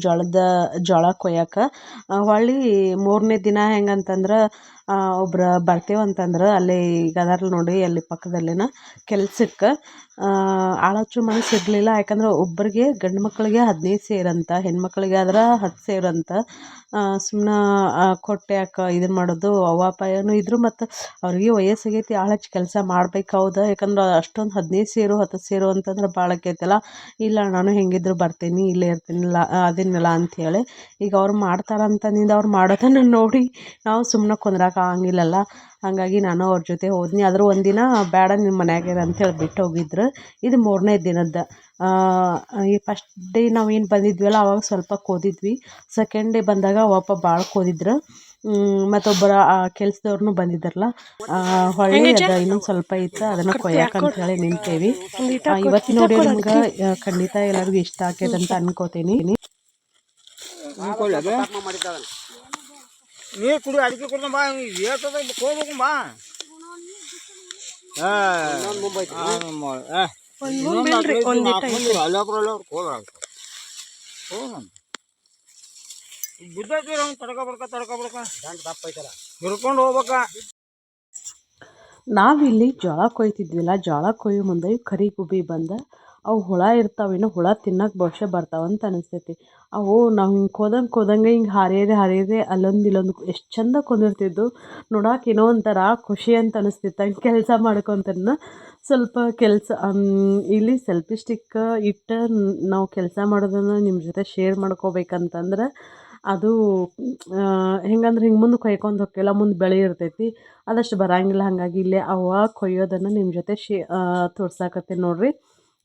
ಜೋಳ ಕೊಯ್ಯಕ್ಕೆ. ಹೊಳ್ಳಿ ಮೂರನೇ ದಿನ ಹೆಂಗಂತಂದ್ರೆ ಒಬ್ರು ಬರ್ತೇವಂತಂದ್ರೆ ಅಲ್ಲಿ ಈಗ ಅದಾರಲ್ಲ ನೋಡಿ ಅಲ್ಲಿ ಪಕ್ಕದಲ್ಲಿನ ಕೆಲ್ಸಕ್ಕೆ ಆಳಚ್ಚು ಮನಸ್ಸು ಇರಲಿಲ್ಲ. ಯಾಕಂದ್ರೆ ಒಬ್ಬರಿಗೆ ಗಂಡು ಮಕ್ಕಳಿಗೆ 15 ಸೇರಂತ, ಹೆಣ್ಮಕ್ಳಿಗೆ ಆದ್ರೆ 10 ಸೇರಂತ. ಸುಮ್ಮನೆ ಕೊಟ್ಟೆ ಯಾಕೆ ಇದನ್ನು ಮಾಡೋದು, ಅವ್ವ ಅಪ್ಪ ಏನೋ ಇದ್ರು ಮತ್ತು ಅವ್ರಿಗೆ ವಯಸ್ಸಾಗೈತಿ, ಆಳಚ್ಚು ಕೆಲಸ ಮಾಡ್ಬೇಕು. ಹೌದು, ಯಾಕಂದ್ರೆ ಅಷ್ಟೊಂದು 15 ಸೇರು 10 ಸೇರು ಅಂತಂದ್ರೆ ಭಾಳ ಆಕೈತಲ್ಲ. ಇಲ್ಲ ನಾನು ಹೆಂಗಿದ್ರು ಬರ್ತೀನಿ, ಇಲ್ಲೇ ಇರ್ತೀನಿಲ್ಲ ಅದೇನಿಲ್ಲ ಅಂಥೇಳಿ ಈಗ ಅವ್ರು ಮಾಡ್ತಾರಂತಂದಿಂದ ಅವ್ರು ಮಾಡೋದನ್ನು ನೋಡಿ ನಾವು ಸುಮ್ಮನೆ ಕುಂದ್ರಕ್ಕೆ ಆಗಂಗಿಲ್ಲಲ್ಲ. ಹಾಗಾಗಿ ನಾನು ಅವ್ರ ಜೊತೆ ಹೋದ್ನಿ. ಆದರೂ ಒಂದಿನ ಬೇಡ ನಿಮ್ಮ ಮನ್ಯಾಗ ಅಂತೇಳಿ ಬಿಟ್ಟು ಹೋಗಿದ್ರು. ಇದು 3ನೇ ದಿನದ್ದು. ಈ ಫಸ್ಟ್ ಡೇ ನಾವು ಏನು ಬಂದಿದ್ವಲ್ಲ ಅವಾಗ ಸ್ವಲ್ಪ ಕೋದಿದ್ವಿ. ಸೆಕೆಂಡ್ ಡೇ ಬಂದಾಗ ಅವಪ್ಪ ಭಾಳ ಕೋದಿದ್ರು. ಮತ್ತೊಬ್ಬರ ಕೆಲ್ಸದವ್ರನ್ನೂ ಬಂದಿದ್ದಾರಲ್ಲ, ಹೊಳ್ಳಿ ಅದು ಇನ್ನೊಂದು ಸ್ವಲ್ಪ ಇತ್ತು, ಅದನ್ನು ಕೊಯ್ಯಕ್ಕಂತೇಳಿ ನಿಂತೇವಿ. ಇವತ್ತಿನ ವಿಡಿಯೋ ನಿಮ್ಗೆ ಖಂಡಿತ ಎಲ್ಲರಿಗೂ ಇಷ್ಟ ಆಕೈತೆ ಅಂತ ಅನ್ಕೋತೀನಿ. ನೀರು ಕುಡಿ, ಅಡಿಕೆ ಕುಡ್ದು ಬಾ, ಹೋಗ್ಬೇಕು ಬಾ. ಬಿದ್ದೈತಿ ಅವ್ನು ತಡ್ಕ ಹಿಡ್ಕೊಂಡು ಹೋಗ್ಬೇಕ. ನಾವಿಲ್ಲಿ ಜೋಳ ಕೊಯ್ತಿದ್ವಿಲ್ಲ, ಜೋಳ ಕೊಯ್ಯೋ ಮುಂದೆ ಇವು ಕರಿ ಗುಬ್ಬಿ ಬಂದ ಅವು ಹುಳ ಇರ್ತಾವೇನೋ, ಹುಳ ತಿನ್ನಕ್ಕೆ ಬಹುಶಃ ಬರ್ತಾವಂತ ಅನಿಸ್ತೈತಿ. ಅವು ನಾವು ಹಿಂಗೆ ಕೋದಂಗೆ ಹಿಂಗೆ ಹಾರಿಯದೆ ಅಲ್ಲೊಂದು ಇಲ್ಲೊಂದು ಎಷ್ಟು ಚಂದ ಕುಂದಿರ್ತಿದ್ದು. ನೋಡಕ್ಕೆ ಏನೋ ಒಂಥರ ಖುಷಿ ಅಂತ ಅನಿಸ್ತಿತ್ತು. ಹಂಗೆ ಕೆಲಸ ಮಾಡ್ಕೊತನ ಸ್ವಲ್ಪ ಕೆಲಸ ಇಲ್ಲಿ ಸೆಲ್ಫಿ ಸ್ಟಿಕ್ ಇಟ್ಟು ನಾವು ಕೆಲಸ ಮಾಡೋದನ್ನು ನಿಮ್ಮ ಜೊತೆ ಶೇರ್ ಮಾಡ್ಕೋಬೇಕಂತಂದ್ರೆ ಅದು ಹೆಂಗಂದ್ರೆ ಹಿಂಗೆ ಮುಂದೆ ಕೊಯ್ಕೊಂಡು ಹೋಗ್ತಿಲ್ಲ, ಮುಂದೆ ಬೆಳೆ ಇರ್ತೈತಿ, ಅದಷ್ಟು ಬರಂಗಿಲ್ಲ. ಹಾಗಾಗಿ ಇಲ್ಲೇ ಅವ ಕೊಯ್ಯೋದನ್ನು ನಿಮ್ಮ ಜೊತೆ ತೋರ್ಸಾಕತ್ತೀನಿ ನೋಡ್ರಿ.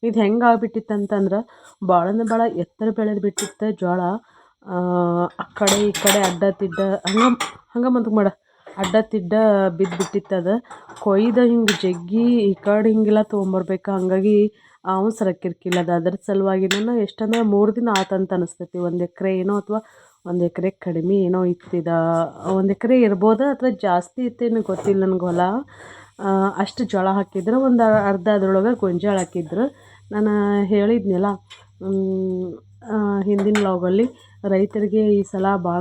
ಇದು ಹೆಂಗೆ ಆಗ್ಬಿಟ್ಟಿತ್ತು ಅಂತಂದ್ರೆ ಭಾಳ ಎತ್ತರ ಬೆಳೆದು ಬಿಟ್ಟಿತ್ತು ಜೋಳ. ಆ ಕಡೆ ಈ ಕಡೆ ಅಡ್ಡ ತಿಡ್ಡ ಹಂಗೆ ಮುಂದಕ್ಕೆ ಮಾಡ ಅಡ್ಡ ತಿಡ್ಡ ಬಿದ್ದುಬಿಟ್ಟಿತ್ತು. ಅದು ಕೊಯ್ದು ಹಿಂಗೆ ಜಗ್ಗಿ ಈ ಕಡೆ ಹಿಂಗೆಲ್ಲ ತೊಗೊಂಬರ್ಬೇಕು. ಹಾಗಾಗಿ ಅವನು ಸರಕ್ಕಿರ್ಕಿಲ್ಲ. ಅದು ಅದ್ರ ಸಲುವಾಗಿ ನಾನು ಎಷ್ಟಂದ್ರೆ 3 ದಿನ ಆತಂತ ಅನಿಸ್ತೈತಿ. 1 ಎಕರೆ ಏನೋ ಅಥವಾ 1 ಎಕರೆ ಕಡಿಮೆ ಏನೋ ಇತ್ತಿದ, 1 ಎಕರೆ ಇರ್ಬೋದು ಅಥವಾ ಜಾಸ್ತಿ ಇತ್ತೇನೋ ಗೊತ್ತಿಲ್ಲ ನನಗೆ ಹೊಲ. ಅಷ್ಟು ಜೋಳ ಹಾಕಿದ್ರು, ಒಂದು ಅರ್ಧ ಅದ್ರೊಳಗೆ ಗೊಂಜಾಳ ಹಾಕಿದ್ರು. ನಾನು ಹೇಳಿದ್ನಲ್ಲ ಹಿಂದಿನ ವ್ಲಾಗಲ್ಲಿ, ರೈತರಿಗೆ ಈ ಸಲ ಭಾಳ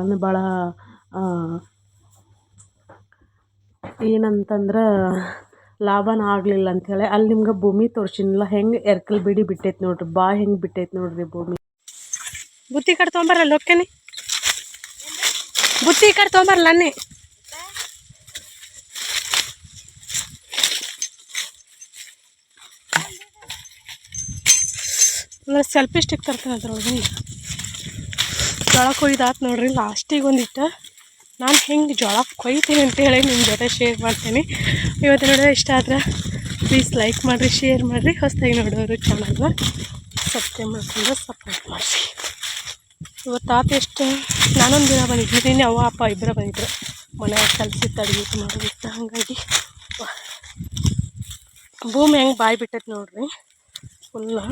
ಏನಂತಂದ್ರೆ ಲಾಭನ ಆಗಲಿಲ್ಲ ಅಂಥೇಳಿ. ಅಲ್ಲಿ ನಿಮ್ಗೆ ಭೂಮಿ ತೋರಿಸಿನಲ್ಲ, ಹೆಂಗೆ ಎರ್ಕಲ್ ಬಿಡಿ ಬಿಟ್ಟೈತೆ ನೋಡ್ರಿ, ಹೆಂಗೆ ಬಿಟ್ಟೈತೆ ನೋಡ್ರಿ ಭೂಮಿ. ಬುತ್ತಿ ಕಡೆ ತೊಗೊಂಬರಲ್ಲ ಓಕೆನಿ, ಬುತ್ತಿ ಕಡೆ ತೊಗೊಂಬರಲ್ಲ ಅನ್ನಿ. ಅಂದ್ರೆ ಸೆಲ್ಫಿ ಸ್ಟಿಕ್ ತರ್ತೀನಿ ಅದ್ರೊಳಗೆ. ಜೋಳ ಕೊಯ್ದಾತು ನೋಡ್ರಿ. ಲಾಸ್ಟಿಗೆ ಒಂದಿಟ್ಟು ನಾನು ಹೆಂಗೆ ಜೋಳ ಕೊಯ್ತೀನಿ ಅಂತೇಳಿ ನಿಮ್ಮ ಜೊತೆ ಶೇರ್ ಮಾಡ್ತೀನಿ. ಇವತ್ತು ನೋಡೋ ಇಷ್ಟ ಆದ್ರೆ ಪ್ಲೀಸ್ ಲೈಕ್ ಮಾಡಿರಿ, ಶೇರ್ ಮಾಡಿರಿ. ಹೊಸದಾಗಿ ನೋಡೋರು ಚಾನಲ್ನ ಸಬ್ಸ್ಕ್ರೈಬ್ ಮಾಡ್ಕೊಂಡು ಸಪೋರ್ಟ್ ಮಾಡಿರಿ. ಇವತ್ತು ಎಷ್ಟು ನಾನೊಂದು ದಿನ ಬಂದಿದ್ವಿ, ನಿನ್ನೆ ಅವ್ವ ಅಪ್ಪ ಇಬ್ಬರು ಬಂದಿದ್ರು. ಮನೆ ಕಲಿಸಿತ್ತು ಅಡುಗೆ ಮಾಡೋದಿತ್ತು. ಹಾಗಾಗಿ ಭೂಮಿ ಹೆಂಗೆ ಬಾಯಿ ಬಿಟ್ಟೈತೆ ನೋಡ್ರಿ, ಫುಲ್ಲು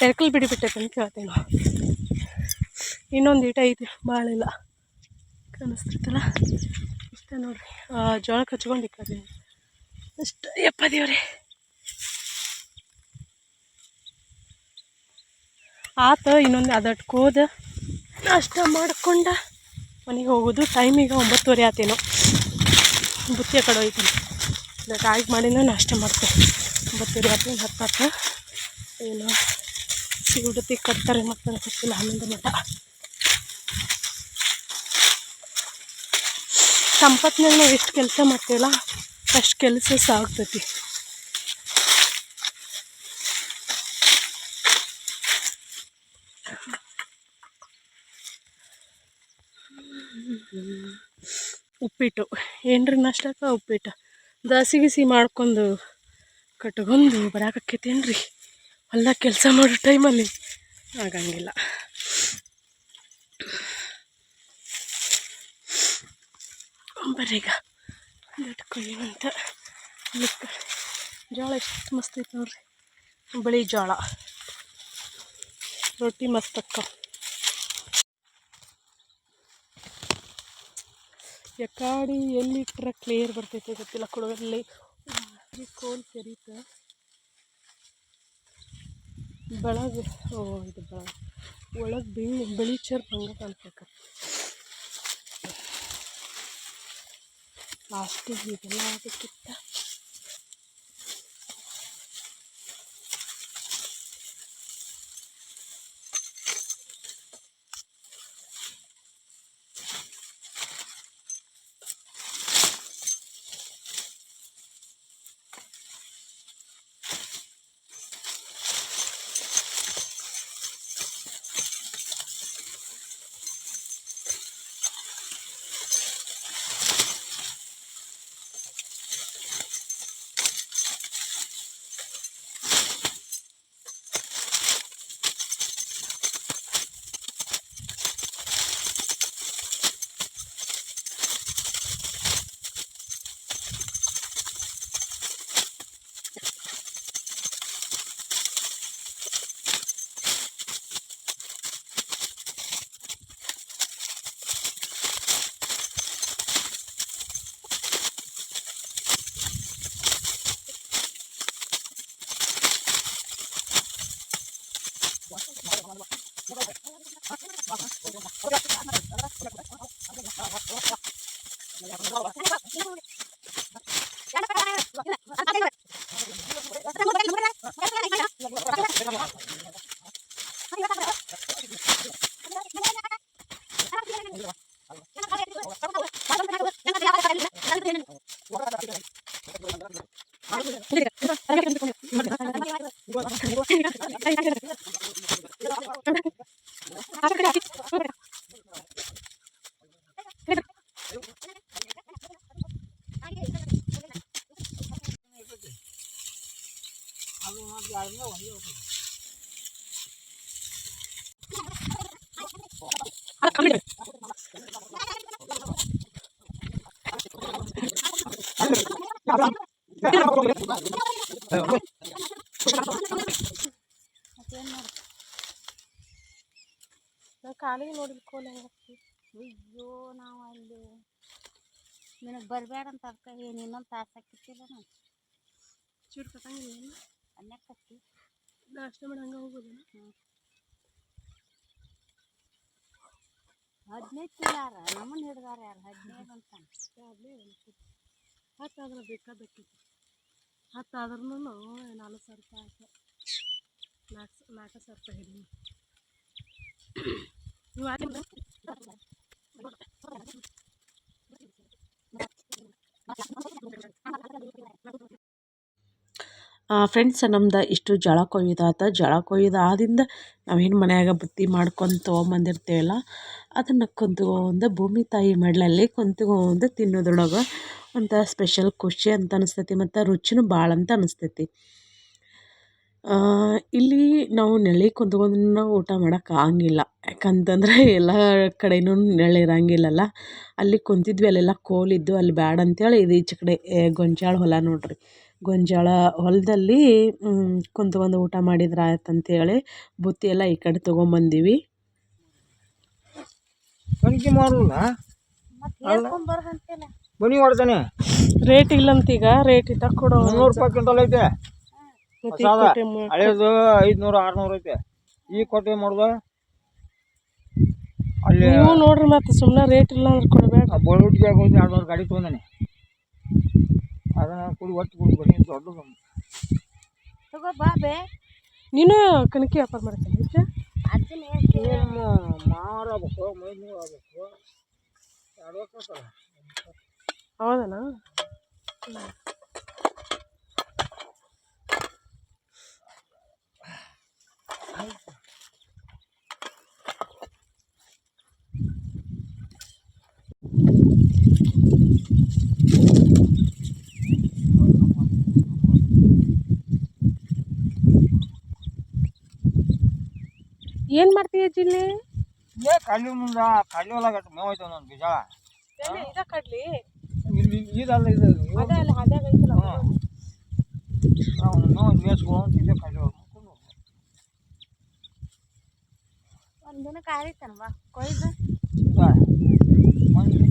ಎರ್ಕಲ್ ಬಿಡಿ ಬಿಟ್ಟೈತೆ ಅಂತ ಹೇಳ್ತೀನಿ ನಾವು. ಇನ್ನೊಂದು ಈಟ ಐತಿ, ಭಾಳ ಇಲ್ಲ ಕಾಣಿಸ್ತೈತಲ್ಲ, ಇಷ್ಟ ನೋಡ್ರಿ. ಜೋಳ ಕಚ್ಕೊಂಡು ಇಕ್ಕದೆ ಅಷ್ಟು. ಯಪ್ಪ ದೇವ್ರಿ, ಆತ ಇನ್ನೊಂದು ಅದಟ್ಕೋದು ನಾಷ್ಟ ಮಾಡ್ಕೊಂಡು ಮನೆಗೆ ಹೋಗೋದು. ಟೈಮಿಗೆ 9:30 ಆತೇನೋ. ಬುತ್ತಿಯ ಕಡೆ ಹೋಯ್ತೀನಿ, ಆಯ್ಕೆ ಮಾಡಿನ ನಾಷ್ಟ ಮಾಡ್ತೇನೆ. 9:30 ಆತೇನು 10 ಆತ ಏನೋ ಸಿಗುಡತಿ ಕಟ್ತಾರೆ ಮತ್ತು ಗೊತ್ತಿಲ್ಲ. 11 ಮಟ ಸಂಪತ್ನಾಗ ನಾವು ಎಷ್ಟು ಕೆಲಸ ಮಾಡ್ತೀವಲ್ಲ ಅಷ್ಟು ಕೆಲಸ ಸಾಗ್ತೈತಿ. ಉಪ್ಪಿಟ್ಟು ಏನ್ರಿ ನಾಷ್ಟಕ್ಕೆ ಉಪ್ಪಿಟ್ಟು ದಸಿ ಗಿಸಿ ಮಾಡ್ಕೊಂಡು ಕಟ್ಕೊಂಡು ಬರಾಕಕ್ಕೈತೇನ್ರಿ. ಹೊಲ್ದಾಗ ಕೆಲಸ ಮಾಡೋ ಟೈಮಲ್ಲಿ ಆಗಂಗಿಲ್ಲ. ಬರ್ರೀಗ ಇಟ್ಕೊಳ್ಳಿವಂತ. ಜೋಳ ಎಷ್ಟು ಮಸ್ತ್ ಐತೆ ನೋಡ್ರಿ, ಬಿಳಿ ಜೋಳ, ರೊಟ್ಟಿ ಮಸ್ತ್ ಅಕ್ಕ. ಯಕಾಡಿ ಎಲ್ಲಿಟ್ರೆ ಕ್ಲಿಯರ್ ಬರ್ತೈತೆ ಗೊತ್ತಿಲ್ಲ. ಕೊಡಗಲ್ಲಿ ಕೋಲ್ ತೆರೀತ ಬೆಳಗ್ಗೆ ಇದು ಒಳಗೆ ಬೆಳಿಚರ್ ಬಂಗ ಕಾಣ್ಬೇಕ. ಲಾಸ್ಟಿಗೆ ಇದೆಲ್ಲ ಆಗಬೇಕಿತ್ತ. ಕಾಲಿಗೆ ನೋಡಿದ ಕೋಲ ಅಯ್ಯೋ ನಾವು ಅಲ್ಲಿ ನಿನಗೆ ಬರಬೇಡ ಅಂತ ಅದಕ್ಕೆ ಏನು ಇನ್ನೊಂದು ತಾಸು ಹಾಕಿತ್ತಿಲ್ಲ ನಾವು ಚೂರು ಕಟ್ಟಂಗಿಲ್ಲ ಅಲ್ಲೇ ಕತ್ತಿ ನಾಷ್ಟ ಮಾಡಿ ಹಂಗೆ ಹೋಗೋದು. 15 ತಿಂಗಳಾರ ನಮ್ಮನ್ನ ಹಿಡ್ದಾರ ಯಾರು 15 ಅಂತ 10 ಆದ್ರೆ ಬೇಕಾದಕ್ಕಿತ್ತು 10 ಆದ್ರೂ 4,000 ರೂಪಾಯಿ ಆಯ್ತು 4,000 ರೂಪಾಯಿ ಹಿಡಿದು ಫ್ರೆಂಡ್ಸ್ ನಮ್ದು ಇಷ್ಟು ಜಳ ಕೊಯ್ದಾತ. ಜಳ ಕೊಯ್ದಾದಿಂದ ನಾವೇನು ಮನ್ಯಾಗ ಬುತ್ತಿ ಮಾಡ್ಕೊಂಡು ತೊಗೊಂಬಂದಿರ್ತೀವಲ್ಲ ಅದನ್ನು ಕುಂತ್ಕೊಂಡು ಭೂಮಿ ತಾಯಿ ಮಡ್ಲಲ್ಲಿ ಕುಂತ್ಕೊಂಡು ತಿನ್ನೋದ್ರೊಳಗೆ ಒಂಥರ ಸ್ಪೆಷಲ್ ಖುಷಿ ಅಂತ ಅನಿಸ್ತೈತಿ ಮತ್ತು ರುಚಿನೂ ಭಾಳ ಅಂತ ಅನಿಸ್ತೈತಿ. ಇಲ್ಲಿ ನಾವು ನೆರಳಿಗೆ ಕುಂತ್ಕೊಂಡು ಊಟ ಮಾಡೋಕೆ ಆಗಂಗಿಲ್ಲ. ಯಾಕಂತಂದರೆ ಎಲ್ಲ ಕಡೆಯೂ ನೆರಳಿರಂಗಿಲ್ಲಲ್ಲ. ಅಲ್ಲಿ ಕುಂತಿದ್ವಿ ಅಲ್ಲೆಲ್ಲ ಕೋಲಿದ್ದು ಅಲ್ಲಿ ಬ್ಯಾಡ ಅಂತೇಳಿ ಇದು ಈಚೆ ಕಡೆ ಗೊಂಜಾಳ ಹೊಲ ನೋಡ್ರಿ. ಗೊಂಜಾಳ ಹೊಲದಲ್ಲಿ ಕುಂತ್ಕೊಂಡು ಊಟ ಮಾಡಿದ್ರೆ ಆಯ್ತು ಅಂತೇಳಿ ಬುತ್ತಿ ಎಲ್ಲ ಈ ಕಡೆ ತೊಗೊಂಬಂದೀವಿ. ತನಿಖೆ ಮಾಡಲ್ಲ ಮತ್ತೆ ಹೇಳ್ಕೊಂಬರ್ದಂತೆಲ್ಲ ಬನ್ನಿ ಹೊಡ್ತಾನೆ. ರೇಟ್ ಇಲ್ಲಂತ ಈಗ ರೇಟ್ ಇದ್ದಾಗ ಕೊಡೋ 300 ರೂಪಾಯಿ ಕ್ವಿಂಟಲ್ ಐತೆ. ಹಳೇದು 500 600 ಐತೆ. ಈಗ ಕೊಟ್ಟೆ ಮಾಡುದ ಅಲ್ಲಿ ನೀವು ನೋಡ್ರಿ ಮತ್ತೆ ಸುಮ್ಮನೆ ರೇಟ್ ಇಲ್ಲ ಅಂದ್ರೆ ಕೊಡಬೇಡ. ಬೋಳ್ಗುಟ್ಟಿಗೆ ಹೋಗಿ 200 ಗಾಡಿ ತೊಗೊಂಡಾನೆ. ಅದನ್ನ ಕುಡಿ ಒಟ್ಟು ಕುಡಿ ಬನ್ನಿ ದೊಡ್ಡದು ತಗೋ ಬಾಬೆ ನೀನು ಕಣಕಿ ವ್ಯಾಪಾರ ಮಾಡ್ತೀನಿ ಅಜ್ಜನ ಏನು ಮಾರಬೇಕು ಮೈನೂರು ಆಗಬೇಕು 2 ವರ್ಷ ಆತಲ್ಲ. ಹೌದನಾ? ಏನು ಮಾಡ್ತೀಯ ಜಿಲ್ಲೆ? ಕಳ್ಳಿ ಮುಂದೆ ಕಳ್ಳಿ ಹೊಲ ಮೇವ್ ಐತೆ ಒಂದೊಂದು ಬೀಜ ಇದ ಕಡ್ಲಿ ಇಲ್ಲಿ ಇದಲ್ಲ ಇದು ಅದೇ ಅಲ್ಲ ಅದಾಗ ಐತಲ್ಲ ನಾವು ಮೇವ್ ಮೇಸ್ಕೊಂಡು ಇಲ್ಲೇ ಕಳ್ಳಿ ಹೊಲ ಮಾಡ್ಕೊಂಡು ಒಂದು ದಿನಕ್ಕೆ ಆರಿತನವಾ ಕೊಯ್ದು ಮಂದಿ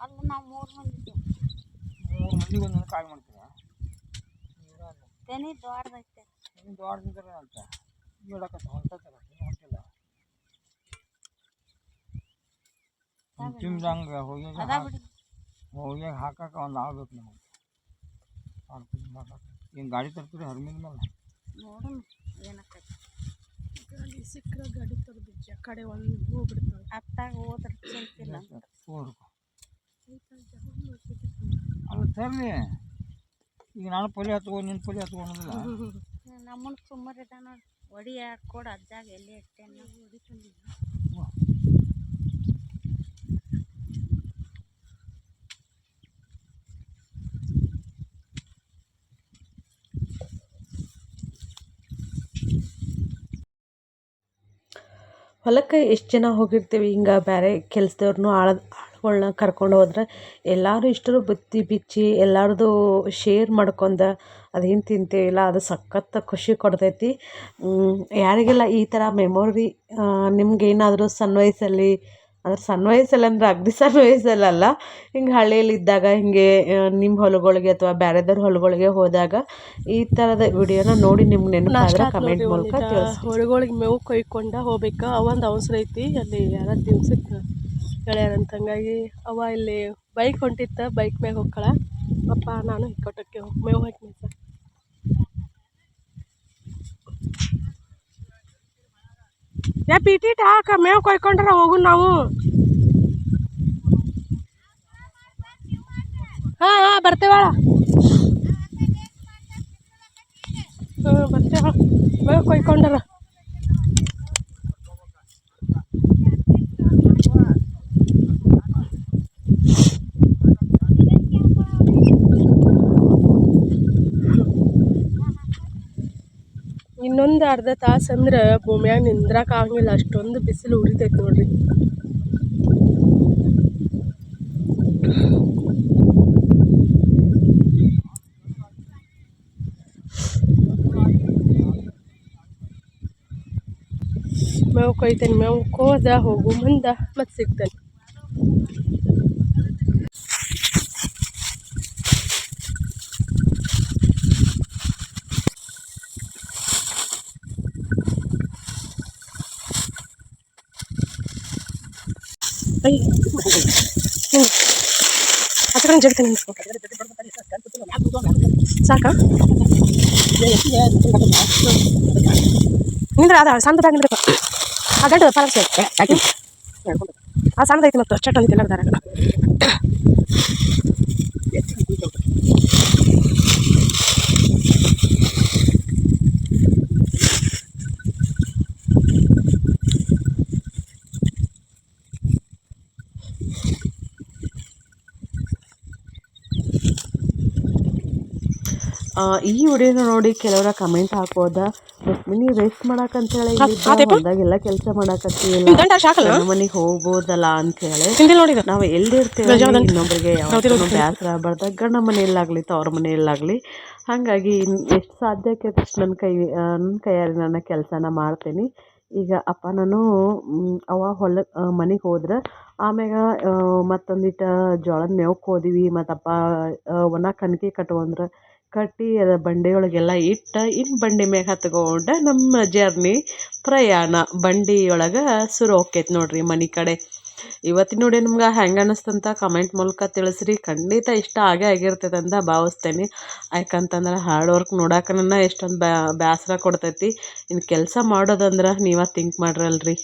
ಅಲ್ಲಿ ನಾವು 3 ಮಂದಿ ಇದ್ದೀವಿ. 3 ಮಂದಿಗೆ ಒಂದೊಂದು ಕಾಯಿ ಮಾಡ್ತೀವಿ. ತೆನಿ ದೊಡ್ಡದೈತೆ ದೊಡ್ಡದಿದ್ರೆ ಅಂತ ಹೇಳಕತ್ತ ಹೊಂಟಲ್ಲ ಹೊಂಟಿಲ್ಲ ತಿಂದಂಗೆ ಹೋಗಿ ಹೋಗಿ ಹಾಕಕ್ಕೆ ಒಂದು ಆಗ್ಬೇಕು ನಮಗೆ. ಹಿಂಗೆ ಗಾಡಿ ತರ್ತೀರಿ ಹರ್ಮಿದ ಮೇಲೆ ನೋಡೋಣ ಏನಕ್ಕೈತಿ. ಗಾಡಿ ಸಿಕ್ಕರೆ ಗಾಡಿ ತರದು ಆ ಕಡೆ ಒಂದು ಹೋಗ್ಬಿಡ್ತಾವೆ. ಅತ್ತಾಗ ಹೋದ್ರೆ ಚಿಂತಿಲ್ಲ ಅಂತ ಅಲ್ಲ ತರಲಿ. ಈಗ ನಾನು ಪೊಲಿ ಹತ್ಕೊಂಡು ನಿನ್ನ ಪೊಲಿ ಹತ್ಕೊಳೋದಿಲ್ಲ. ನಮ್ಮನ್ನ ಸುಮ್ಮರಿದ ನೋಡಿ ಒಡಿ ಕೊಡು ಅಜ್ಜಾಗ ಎಲ್ಲಿ ಇಟ್ಟೇನೆ ಹೊಡಿತಂದಿಲ್ಲ. ಹೊಲಕ್ಕೆ ಎಷ್ಟು ಜನ ಹೋಗಿರ್ತೀವಿ ಹಿಂಗೆ ಬೇರೆ ಕೆಲಸದವ್ರನ್ನೂ ಆಳುಗಳ್ನ ಕರ್ಕೊಂಡು ಹೋದ್ರೆ ಎಲ್ಲರೂ ಇಷ್ಟರು ಬುತ್ತಿ ಬಿಚ್ಚಿ ಎಲ್ಲರದು ಶೇರ್ ಮಾಡ್ಕೊಂಡು ಅದೇನು ತಿಂತೀವಿಲ್ಲ ಅದು ಸಖತ್ ಖುಷಿ ಕೊಡ್ತೈತಿ. ಯಾರಿಗೆಲ್ಲ ಈ ಥರ ಮೆಮೊರಿ ನಿಮ್ಗೇನಾದರೂ ಸಣ್ಣ ವಯಸ್ಸಲ್ಲಿ ಅದ್ರ ಸಣ್ಣ ವಯಸ್ಸಲ್ಲಿ ಅಂದ್ರೆ ಅಗ್ದಿ ಸಣ್ಣ ವಯಸ್ಸಲ್ಲ, ಹಿಂಗೆ ಹಳ್ಳಿಯಲ್ಲಿದ್ದಾಗ ಹಿಂಗೆ ನಿಮ್ಮ ಹೊಲಗಳಿಗೆ ಅಥವಾ ಬೇರೆದವ್ರ ಹೊಲಗಳಿಗೆ ಹೋದಾಗ ಈ ಥರದ ವಿಡಿಯೋನ ನೋಡಿ ನಿಮ್ಗೆ ನೆನಪಾದ್ರೆ ಕಮೆಂಟ್ ಮೂಲಕ ತಿಳಿಸಿ. ಹೊರಗಳಿಗೆ ಮೇವು ಕೊಯ್ಕೊಂಡ ಹೋಗ್ಬೇಕು. ಅವೊಂದು ಅವಸರ ಐತಿ, ಅಲ್ಲಿ ಯಾರ ದಿವ್ಸಕ್ಕೆ ಹೇಳ್ಯಾರಂತ. ಹಂಗಾಗಿ ಅವ ಇಲ್ಲಿ ಬೈಕ್ ಹೊಂಟಿತ್ತ, ಬೈಕ್ ಮ್ಯಾಗ ಹೋಗ್ಕಳ ಅಪ್ಪ ನಾನು ಹಿಕ್ಕೊಟ್ಟಕ್ಕೆ ಮೇವು ಹಾಕಿ ಮೇಯ್ಸ. ಪೀಟಿಟ್ ಹಾಕ ಮೇವು ಕೊಯ್ಕೊಂಡ್ರ ಹೋಗು ನಾವು. ಹಾಂ ಬರ್ತೇವಳ. ಬರ್ತೇವ, ಮೇವು ಕೊಯ್ಕೊಂಡರ. ಇನ್ನೊಂದು ಅರ್ಧ ತಾಸು ಅಂದ್ರೆ ಭೂಮಿಯಾಗ ನಿಂದ್ರಕ್ಕೆ ಆಗಂಗಿಲ್ಲ, ಅಷ್ಟೊಂದು ಬಿಸಿಲು ಉರಿತೈತೆ ನೋಡ್ರಿ. ಮೇವು ಕೊಯ್ತೇನೆ, ಮೇವು ಹೋದ ಹೋಗು ಮುಂದೆ ಮತ್ತೆ ಸಿಗ್ತೇನೆ. ಆ ಕಡೆ ಜಡ್ತೇನೆ ಸಾಕ ನಿಂದ್ರೆ ಅದ ಸಣ್ಣದಾಗ ನಿಂದ್ರಪ್ಪ. ಆ ಗಂಟು ಪರಸೆ ಆ ಸಣ್ಣದೈತಿ ಮತ್ತು ಚಟ್ ಅಂದಿತ್ತು ಎಲ್ಲರ ದಾರ. ಈ ವಿಡಿಯೋನ ನೋಡಿ ಕೆಲವರ ಕಮೆಂಟ್ ಹಾಕೋದ, ರುಕ್ಮಿಣಿ ರೆಸ್ಟ್ ಮಾಡಕ್ಕಂತೇಳಿ ಹೊಲದಾಗೆಲ್ಲ ಕೆಲಸ ಮಾಡಕತ್ತೀವಿಲ್ಲ, ಮನೆಗೆ ಹೋಗ್ಬೋದಲ್ಲ ಅಂತೇಳಿ. ನಾವು ಎಲ್ಲಿರ್ತೀವಿ ಇನ್ನೊಬ್ರಿಗೆ ಯಾವತ್ತೂ ಬೇಸರ ಆಗ್ಬಾರ್ದು, ಗಂಡ ಮನೆಯಲ್ಲಾಗಲಿ ತವ್ರ ಮನೆಯಲ್ಲಾಗಲಿ. ಹಾಗಾಗಿ ಎಷ್ಟು ಸಾಧ್ಯ ಆಕೈತೆ ಅಷ್ಟು ನನ್ನ ಕೈಯಾರೆ ನನ್ನ ಕೆಲಸನ ಮಾಡ್ತೀನಿ. ಈಗ ಅಪ್ಪ ನಾನು ಅವ ಮನೆಗೆ ಹೋದ್ರೆ ಆಮ್ಯಾಗ ಮತ್ತೊಂದಿಟ್ಟು ಜೋಳದ ಮೇವಕ್ಕೆ ಹೋದಿವಿ. ಮತ್ತಪ್ಪ ಒಣ ಕಣ್ಕಿ ಕಟ್ಕೊಂಡ್ರೆ ಕಟ್ಟಿ ಅದ ಬಂಡಿಯೊಳಗೆಲ್ಲ ಇಟ್ಟು ಇನ್ನು ಬಂಡಿ ಮ್ಯಾಗ ಹತ್ಕೊಂಡು ನಮ್ಮ ಜರ್ನಿ ಪ್ರಯಾಣ ಬಂಡಿಯೊಳಗೆ ಶುರು ಹೋಕ್ಕೈತೆ ನೋಡ್ರಿ ಮನೆ ಕಡೆ. ಇವತ್ತಿನ ನೋಡಿ ನಿಮ್ಗೆ ಹೆಂಗೆ ಅನ್ನಿಸ್ತಂತ ಕಮೆಂಟ್ ಮೂಲಕ ತಿಳಿಸ್ರಿ. ಖಂಡಿತ ಇಷ್ಟ ಆಗಿರ್ತೈತೆ ಅಂತ ಭಾವಿಸ್ತೇನೆ. ಯಾಕಂತಂದ್ರೆ ಹಾರ್ಡ್ ವರ್ಕ್ ನೋಡೋಕೆ ಎಷ್ಟೊಂದು ಬೇಸರ ಕೊಡ್ತೈತಿ. ಇನ್ನು ಕೆಲಸ ಮಾಡೋದಂದ್ರೆ ನೀವೇ ಥಿಂಕ್ ಮಾಡ್ರಲ್ರಿ.